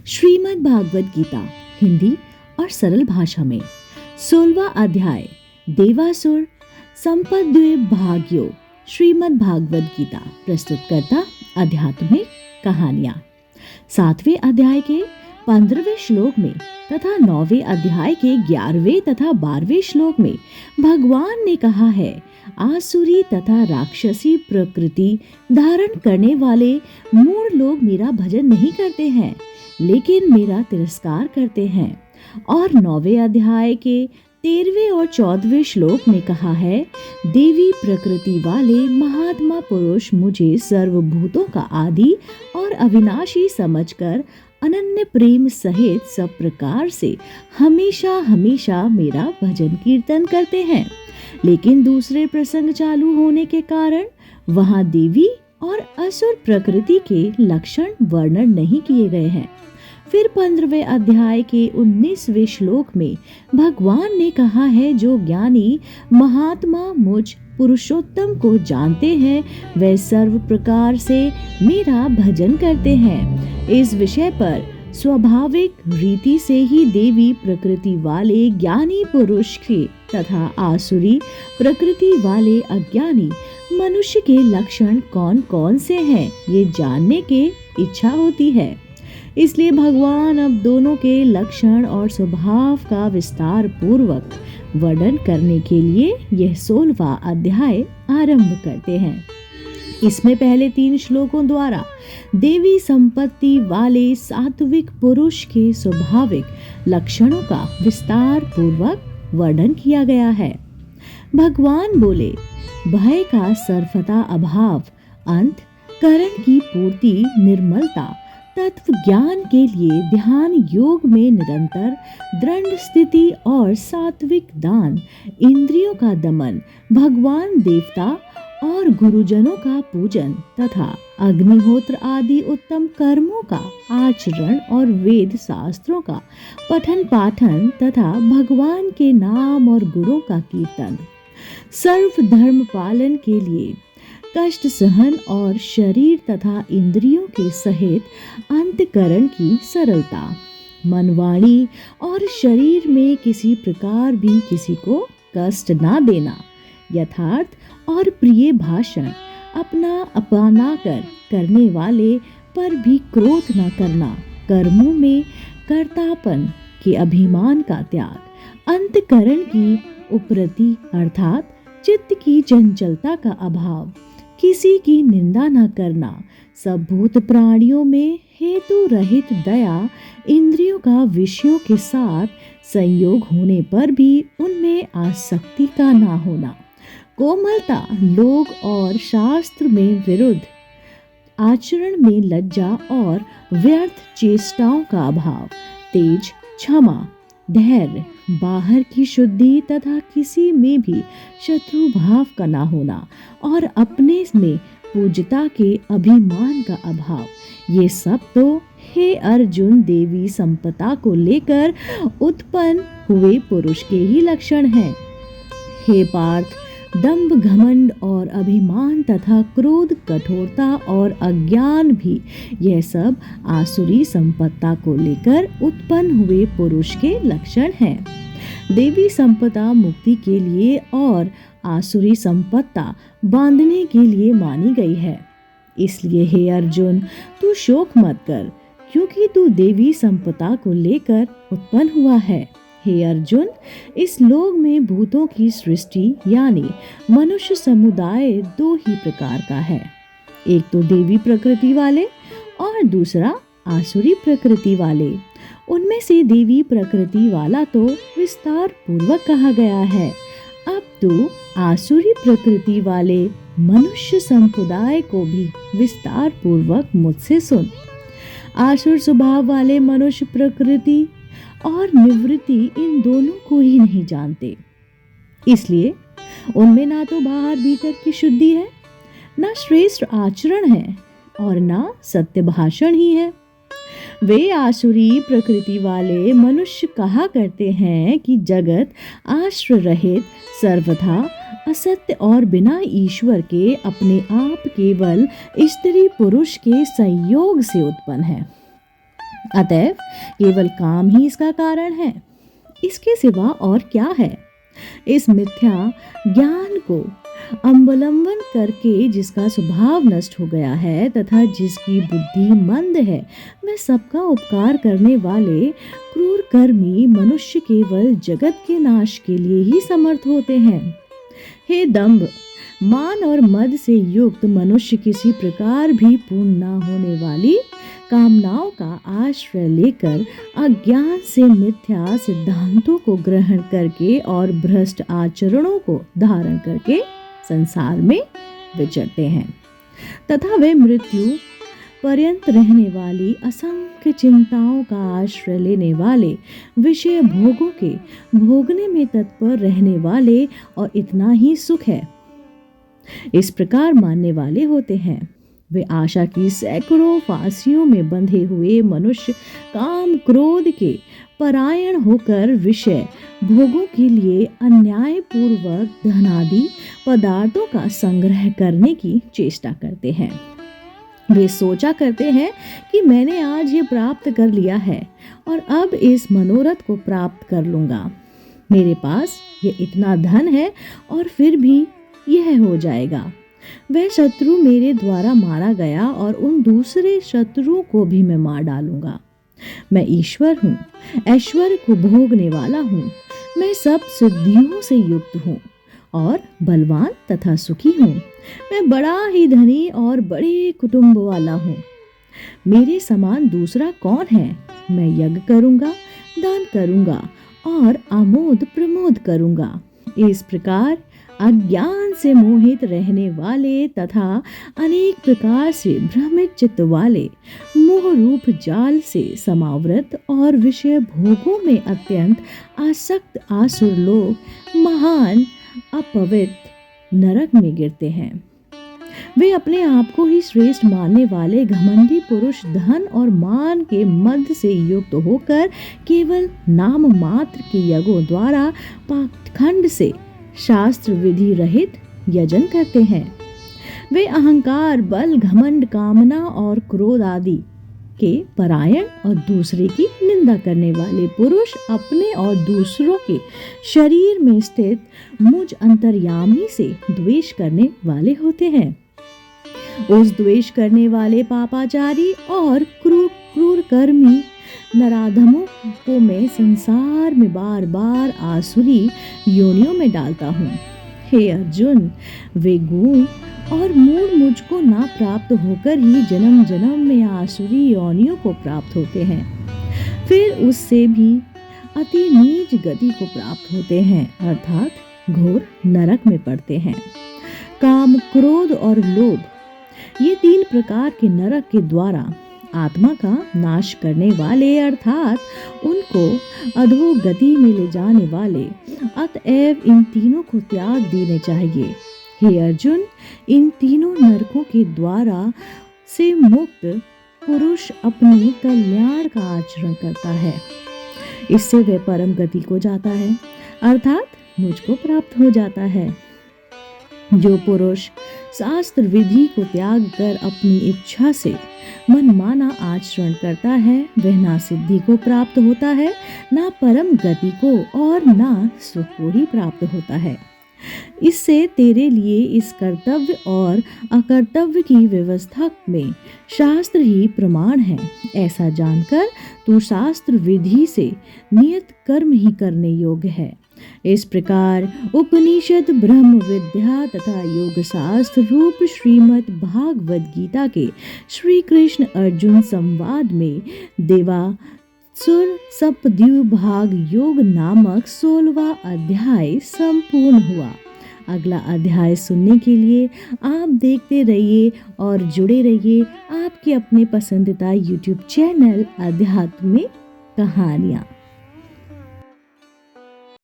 श्रीमद् भागवत गीता हिंदी और सरल भाषा में 16वां अध्याय देवासुर संपद्द्वीप भाग योग। श्रीमद् भागवत गीता प्रस्तुत करता आध्यात्मिक कहानियां। 7वें अध्याय के 15वें श्लोक में तथा 9वें अध्याय के 11वें तथा 12वें श्लोक में भगवान ने कहा है, आसुरी तथा राक्षसी प्रकृति धारण करने वाले मूढ़ लोग मेरा भजन नहीं करते हैं, लेकिन मेरा तिरस्कार करते हैं। और 9वें अध्याय के 13वें और 14वें श्लोक में कहा है, देवी प्रकृति वाले महात्मा पुरुष मुझे सर्वभूतों का आदि और अविनाशी समझकर अनन्य प्रेम सहित सब प्रकार से हमेशा हमेशा मेरा भजन कीर्तन करते हैं। लेकिन दूसरे प्रसंग चालू होने के कारण वहां देवी और असुर प्रकृति के लक्षण वर्णन नहीं किए गए हैं। फिर 15वें अध्याय के 19वें श्लोक में भगवान ने कहा है, जो ज्ञानी महात्मा मुझ पुरुषोत्तम को जानते हैं वे सर्व प्रकार से मेरा भजन करते हैं। इस विषय पर स्वाभाविक रीति से ही देवी प्रकृति वाले ज्ञानी पुरुष के तथा आसुरी प्रकृति वाले अज्ञानी मनुष्य के लक्षण कौन कौन से हैं, ये जानने की इच्छा होती है। इसलिए भगवान अब दोनों के लक्षण और स्वभाव का विस्तार पूर्वक वर्णन करने के लिए यह 16वां अध्याय आरंभ करते हैं। इसमें पहले 3 श्लोकों द्वारा देवी संपत्ति वाले सात्विक पुरुष के स्वाभाविक लक्षणों का विस्तार पूर्वक वर्णन किया गया है। भगवान बोले, भय का सर्वथा अभाव, अंत करण की पूर्ति, निर्मलता, तत्व ज्ञान के लिए ध्यान योग में निरंतर दृढ़ स्थिति और सात्विक दान, इंद्रियों का दमन, भगवान देवता और गुरुजनों का पूजन तथा अग्निहोत्र आदि उत्तम कर्मों का आचरण और वेद शास्त्रों का पठन पाठन तथा भगवान के नाम और गुणों का कीर्तन, सर्व धर्म पालन के लिए कष्ट सहन और शरीर तथा इंद्रियों के सहित अंतकरण की सरलता, मन वाणी और शरीर में किसी प्रकार भी किसी को कष्ट ना देना, यथार्थ और प्रिय भाषण, अपना अपना कर करने वाले पर भी क्रोध न करना, कर्मों में कर्तापन के अभिमान का त्याग, अंतकरण की उपरति अर्थात चित्त की चंचलता का अभाव, किसी की निंदा न करना, सब भूत प्राणियों में हेतु रहित दया, इंद्रियों का विषयों के साथ संयोग होने पर भी उनमें आसक्ति का ना होना, कोमलता, लोग और शास्त्र में विरुद्ध आचरण में लज्जा और व्यर्थ चेष्टाओं का अभाव, तेज, क्षमा, धैर्य, बाहर की शुद्धि तथा किसी में भी शत्रु भाव का ना होना और अपने में पूज्यता के अभिमान का अभाव, ये सब तो हे अर्जुन देवी संपदा को लेकर उत्पन्न हुए पुरुष के ही लक्षण हैं। हे पार्थ, दंभ, घमंड और अभिमान तथा क्रोध, कठोरता और अज्ञान भी यह सब आसुरी संपदा को लेकर उत्पन्न हुए पुरुष के लक्षण हैं। देवी संपदा मुक्ति के लिए और आसुरी संपदा बांधने के लिए मानी गई है। इसलिए हे अर्जुन, तू शोक मत कर, क्योंकि तू देवी संपदा को लेकर उत्पन्न हुआ है। हे अर्जुन, इस लोक में भूतों की सृष्टि यानी मनुष्य समुदाय 2 ही प्रकार का है, एक तो देवी प्रकृति वाले और दूसरा आसुरी प्रकृति वाले। उनमें से देवी प्रकृति वाला तो विस्तार पूर्वक कहा गया है। अब तो आसुरी प्रकृति वाले मनुष्य संप्रदाय को भी विस्तार पूर्वक मुझसे सुन। आसुर स्वभाव वाले मनुष्य प्रकृति और निवृत्ति इन दोनों को ही नहीं जानते, इसलिए उनमें ना तो बाहर भीतर की शुद्धि है, ना श्रेष्ठ आचरण है और ना सत्य भाषण ही है। वे आसुरी प्रकृति वाले मनुष्य कहा करते हैं कि जगत आश्रय रहित, सर्वथा असत्य और बिना ईश्वर के अपने आप केवल स्त्री पुरुष के संयोग से उत्पन्न है। अतएव केवल काम ही इसका कारण है, इसके सिवा और क्या है। इस मिथ्या ज्ञान को अवलंबन करके जिसका स्वभाव नष्ट हो गया है तथा जिसकी बुद्धि मंद है, वह सबका उपकार करने वाले क्रूर कर्मी मनुष्य केवल जगत के नाश के लिए ही समर्थ होते हैं। हे दंभ, मान और मद से युक्त मनुष्य किसी प्रकार भी पूर्ण न होने वाली कामनाओं का आश्रय लेकर अज्ञान से मिथ्या सिद्धांतों को ग्रहण करके और भ्रष्ट आचरणों को धारण करके संसार में विचरते हैं तथा वे मृत्यु पर्यंत रहने वाली असंख्य चिंताओं का आश्रय लेने वाले, विषय भोगों के भोगने में तत्पर रहने वाले और इतना ही सुख है इस प्रकार मानने वाले होते हैं। वे आशा की सैकड़ों फांसियों में बंधे हुए मनुष्य काम क्रोध के परायण होकर विषय भोगों के लिए अन्यायपूर्वक धनादि पदार्थों का संग्रह करने की चेष्टा करते हैं। वे सोचा करते हैं कि मैंने आज ये प्राप्त कर लिया है और अब इस मनोरथ को प्राप्त कर लूंगा। मेरे पास ये इतना धन है और फिर भी यह हो जाएगा। वह शत्रु मेरे द्वारा मारा गया और उन दूसरे शत्रुओं को भी मैं मार डालूंगा। मैं ईश्वर हूँ, ऐश्वर्य को भोगने वाला हूँ। मैं सब सिद्धियों से युक्त हूँ और बलवान तथा सुखी हूँ। मैं बड़ा ही धनी और बड़े कुटुंब वाला हूँ। मेरे समान दूसरा कौन है। मैं यज्ञ करूँगा, दान करूँगा और आमोद प्रमोद करूँगा। इस प्रकार अज्ञान से मोहित रहने वाले तथा अनेक प्रकार से भ्रमित चित्त वाले मोह रूप जाल से समावृत और विषय भोगों में अत्यंत आसक्त आसुर लोग महान अपवित्र नरक में गिरते हैं। वे अपने आप को ही श्रेष्ठ मानने वाले घमंडी पुरुष धन और मान के मद से युक्त होकर केवल नाम मात्र के यज्ञों द्वारा पाखंड से शास्त्र विधि रहित यजन करते हैं। वे अहंकार, बल, घमंड, कामना और क्रोध आदि के परायण और दूसरे की निंदा करने वाले पुरुष अपने और दूसरों के शरीर में स्थित मुझ अंतर्यामी से द्वेष करने वाले होते हैं। उस द्वेष करने वाले पापाचारी और क्रूर कर्मी नराधमों को मैं संसार में बार बार आसुरी योनियों में डालता हूँ। हे अर्जुन, वे गुण और मूल मुझको ना प्राप्त होकर ही जन्म जन्म में आसुरी योनियों को प्राप्त होते हैं, फिर उससे भी अति नीच गति को प्राप्त होते हैं, अर्थात घोर नरक में पड़ते हैं। काम, क्रोध और लोभ, ये तीन प्रकार के नरक के द्वारा आत्मा का नाश करने वाले अर्थात उनको अधोगति में ले जाने वाले, अतएव इन तीनों को त्याग देने चाहिए। हे अर्जुन, इन तीनों नरकों के द्वारा से मुक्त पुरुष अपने कल्याण का आचरण करता है। इससे वह परम गति को जाता है, अर्थात मुझको प्राप्त हो जाता है। जो पुरुष शास्त्र विधि को त्याग कर अपनी इच्छा से मनमाना आचरण करता है, वह ना सिद्धि को प्राप्त होता है, ना परम गति को और ना सुख को ही प्राप्त होता है। इससे तेरे लिए इस कर्तव्य और अकर्तव्य की व्यवस्था में शास्त्र ही प्रमाण है। ऐसा जानकर तू शास्त्र विधि से नियत कर्म ही करने योग्य है। इस प्रकार उपनिषद, ब्रह्म विद्या तथा योग शास्त्र रूप श्रीमद् भागवत गीता के श्री कृष्ण अर्जुन संवाद में देवासुर सप्तद्विभाग योग नामक 16वां अध्याय संपूर्ण हुआ। अगला अध्याय सुनने के लिए आप देखते रहिए और जुड़े रहिए आपके अपने पसंदीदा YouTube चैनल अध्यात्म में कहानियाँ।